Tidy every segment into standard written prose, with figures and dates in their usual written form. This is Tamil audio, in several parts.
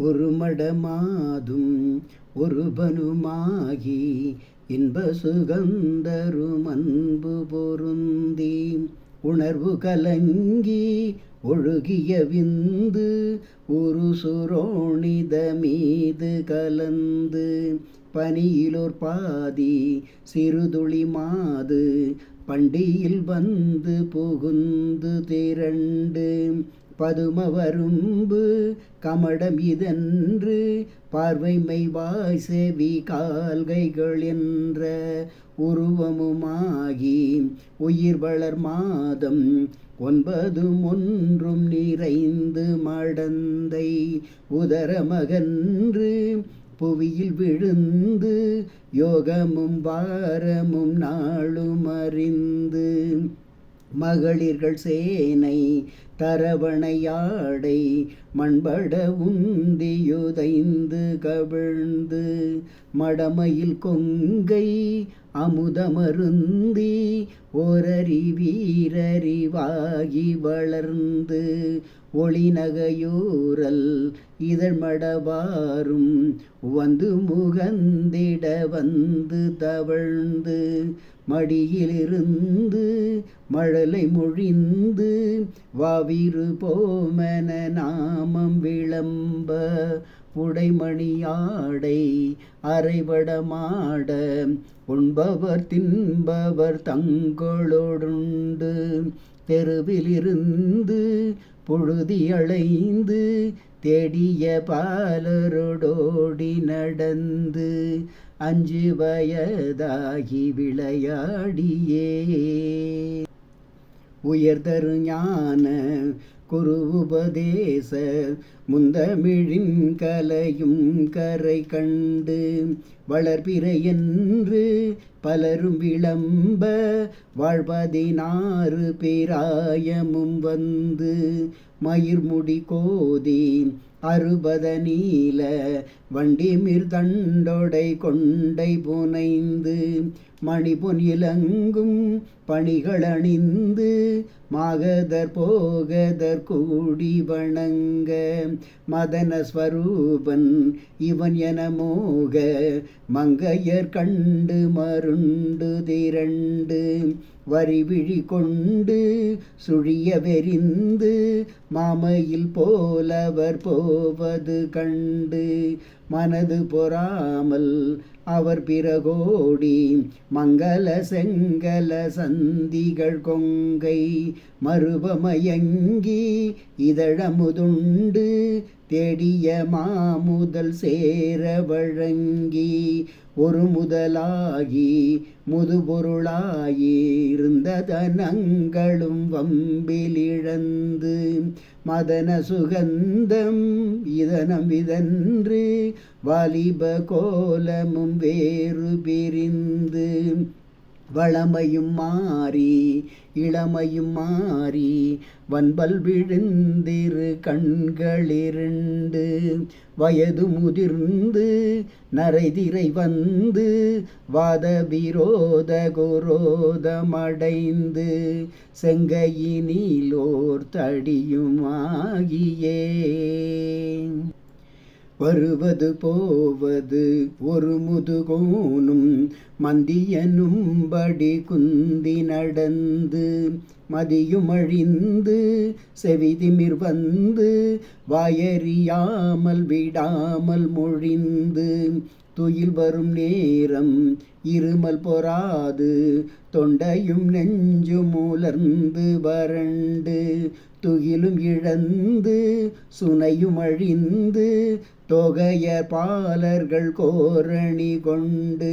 ஒரு மடமாதும் ஒருபனுமாகி இன்ப சுகந்தரும் அன்பு பொருந்தி உணர்வு கலங்கி ஒழுகிய விந்து ஒரு சுரோணித மீது கலந்து பனியிலோர் பாதி சிறுதுளி மாது பண்டியில் வந்து புகுந்து திரண்டு பதும வரும்பு கமடம் இதென்று பார்வைமை வாய் செவி கால்கைகள் என்ற உருவமுமாகி உயிர் வளர் மாதம் 9 ஒன்றும் நிறைந்து மடந்தை உதரமகன்று புவியில் விழுந்து யோகமும் வாரமும் நாளும் அறிந்து மகளிர்கள் சேனை தரவணையாடை மண்பட உந்தியுதைந்து கவிழ்ந்து மடமையில் கொங்கை அமுதமருந்தி ஓரறி வீரறிவாகி வளர்ந்து ஒளிநகையூரல் இதழ்மடவாரும் வந்து முகந்திட வந்து தவழ்ந்து மடியிலிருந்து மழலை மொழிந்து வாவிரு போமென நாமம் விளம்ப உடைமணியாடை அரைவடமாட உண்பவர் தின்பவர் தங்களோடுண்டு தெருவிலிருந்து பொழுதி அழைந்து தேடிய பாலரோடோடி நடந்து 5 வயதாகி விளையாடியே உயர்தரு ஞான குரு உபதேச முந்தமிழின் கலையும் கரை கண்டு வளர்பிறை என்று பலரும் விளம்ப வாழ்வதினாறு பிராயமும் வந்து மயிர்முடி கோதி அறுபத நீல வண்டிமிர் தண்டொடை கொண்டை புனைந்து மணிபொன் இலங்கும் பணிகள் அணிந்து மாகதர் போகதர் கூடி வணங்க மதனஸ்வரூபன் இவன் என மோக மங்கையர் கண்டு மருண்டு திரண்டு வரிவிழி கொண்டு சுழிய வெறிந்து மாமையில் போலவர் போவது கண்டு மனது பொறாமல் அவர் பிறகோடி மங்கள செங்கல சந்திகள் கொங்கை மறுபமயங்கி இதழமுதுண்டு தேடிய மாமுதல் சேர வழங்கி ஒரு முதலாகி முதுபொருளாயி இருந்த தனங்களும் வம்பிலிழந்து மதன சுகந்தம் இதனம் இதன்று வாலிப கோலமும் வேறு பிரிந்து வளமையும் மாறி இளமையும் மாறி வன்பல் விழுந்திரு கண்களிரண்டு வயது முதிர்ந்து நரைதிரை வந்து வாத விரோத குரோதமடைந்து செங்கையினிலோர் தடியுமாகியே வருவது போவது ஒரு முதுகோனும் மந்தியனும்படி குந்தி நடந்து மதியும் அழிந்து செவிதிமிர் வந்து வாயறியாமல் விடாமல் மொழிந்து துயில் வரும் நேரம் இருமல் பொறாது தொண்டையும் நெஞ்சும் உலர்ந்து வறண்டு துகிலும் இழந்து சுனையும் அழிந்து தொகைய பாலர்கள் கோரணி கொண்டு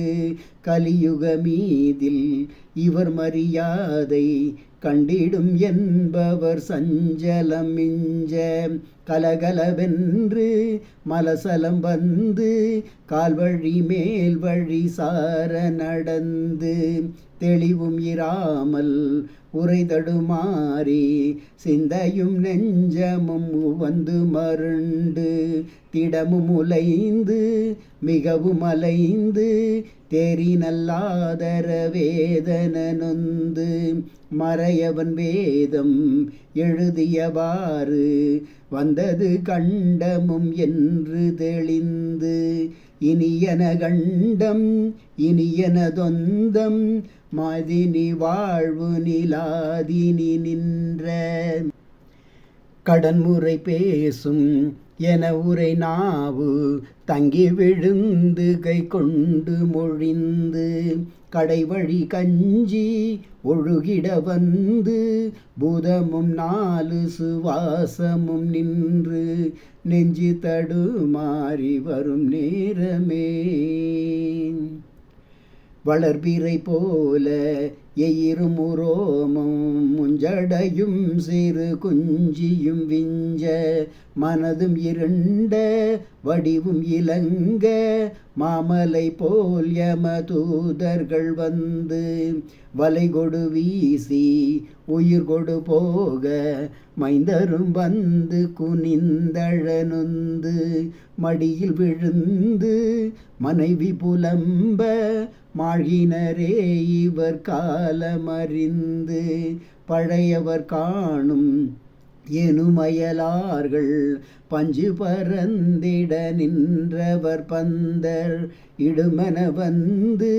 கலியுக மீதில் இவர் மரியாதை கண்டிடும் என்பவர் சஞ்சலம் மிஞ்ச கலகலவென்று மலசலம் வந்து கால்வழி மேல் வழி சார நடந்து தெளிவும் இராமல் உரைதடுமாறி சிந்தையும் நெஞ்சமும் வந்து மருண்டு திடமும் உலைந்து மிகவும் அலைந்து தேரி நல்லாதர வேதன நொந்து மறையவன் வேதம் எழுதியவாறு வந்தது கண்டமும் என்று தெளிந்து இனியன கண்டம் இனியன தொந்தம் மாதினி வாழ்வு நிலாதினி நின்ற கடன்முறை பேசும் என உரை நாவு தங்கி விழுந்து கை கொண்டு மொழிந்து கடைவழி கஞ்சி ஒழுகிட வந்து பூதமும் 4 சுவாசமும் நின்று நெஞ்சு தடுமாறி வரும் நேரமே வளர்பிறை போல எயிரும் உரோமும் முஞ்சடையும் சிறு குஞ்சியும் விஞ்ச மனதும் இருண்ட வடிவும் இலங்க மாமலை போல் யம தூதர்கள் வந்து வலை கொடு வீசி உயிர் கொடு போக மைந்தரும் வந்து குனிந்தழனுந்து மடியில் விழுந்து மனைவி புலம்ப மாழ்கினரே இவர் காலமறிந்து பழையவர் காணும் எனுமயலார்கள் பஞ்சு பரந்திட நின்றவர் பந்தர் இடுமன வந்து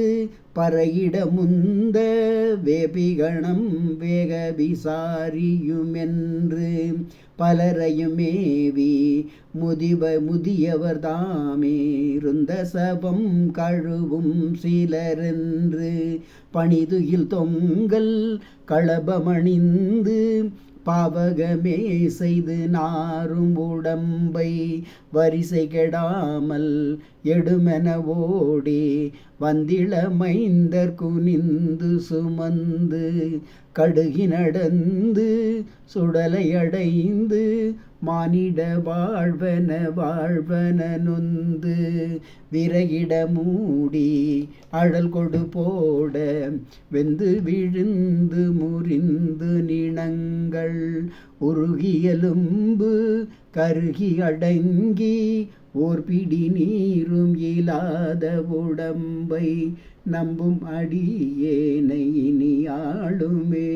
பறையிட முந்த வேபிகணம் வேக விசாரியும் என்று பலரையும் மேவி முதியவர் தாமே இருந்த சபம் கழுவும் சிலரென்று பணிதுயில் தொங்கல் களபமணிந்து பாவகமே செய்து நாரும் உடம்பை வரிசை கெடாமல் எடுமென ஓடி வந்திள மைந்தர் குனிந்து சுமந்து கடுகி நடந்து சுடலை அடைந்து மானிட வாழ்வன நொந்து விறகிட மூடி அழல் கொடு போட வெந்து விழுந்து முறிந்து நிணங்கள் உருகியலும்பு கருகி அடங்கி ஓர் பிடி நீரும் இல்லாத உடம்பை நம்பும் அடியேனை இனி ஆளுமே.